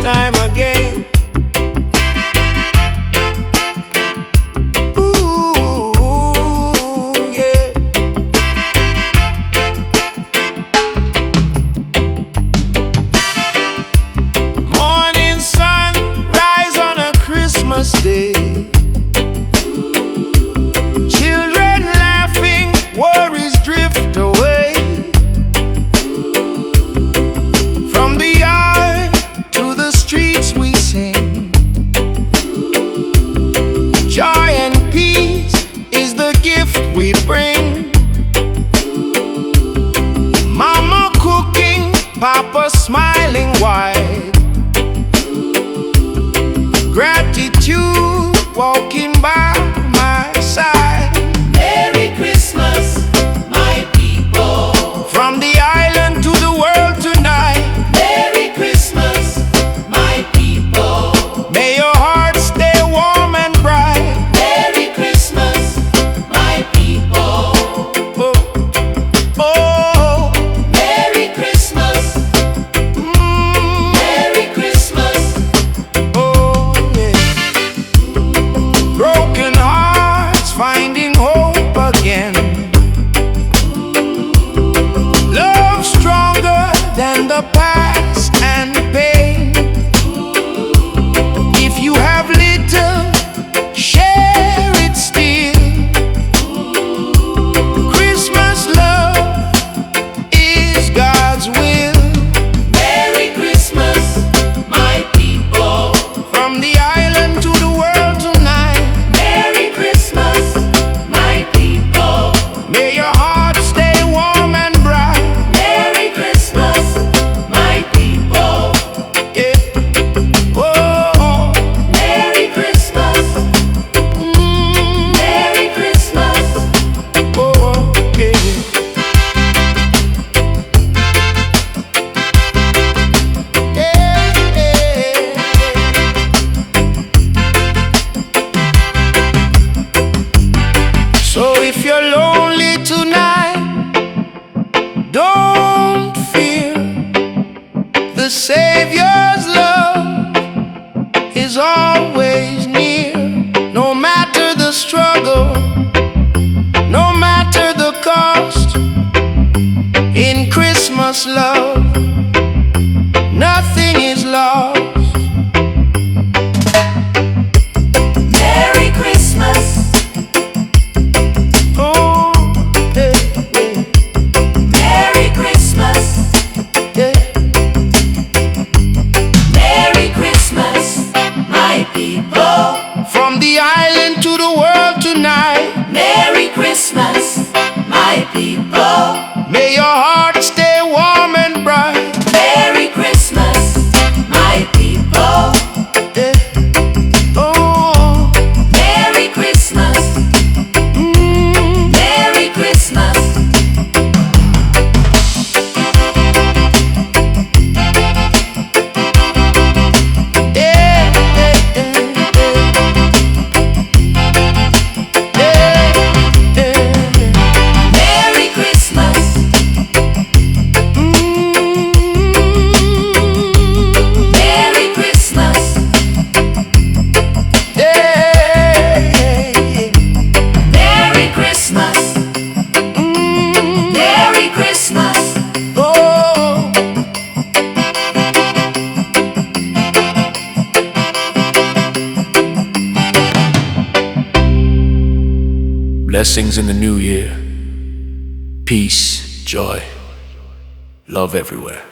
time again. Ooh, yeah. Morning sun rise on a Christmas day. Children laughing, worries drift away. From the yard to the streets we sing. Joy and peace is the gift we bring. Mama cooking, Papa smiling wide. Gratitude walking by my side. Merry Christmas, my people. From the island to the world tonight. Merry Christmas, my people. May your heart stay warm and bright. Merry Christmas, my people. Oh, oh, Merry Christmas, Merry Christmas. oh, yeah. Broken hearts finding hope again. Love stronger than the past and pain. If you have little, share it still. Christmas love is God's will. Merry Christmas, my people. From the island to the world tonight. Merry Christmas, my people. May your heart stay warm and bright. Merry Christmas, my people. Yeah. Oh, Merry Christmas, Merry Christmas. oh, yeah. So if you're lonely tonight, don't fear. The Savior's love is always near. No matter the struggle, no matter the cost, in Christmas love, nothing is lost. Merry Christmas, Oh, yeah, yeah, Merry Christmas, yeah. Merry Christmas, my people. From the island to the world tonight. Merry Christmas, my people. May your heart stay warm and bright. Merry Christmas, my people. Yeah. Oh, Merry Christmas, Merry Christmas. yeah, yeah, yeah, yeah, yeah, yeah. Merry Christmas, Merry Christmas, Merry Christmas, Merry Christmas. Blessings in the new year. Peace, joy, love everywhere.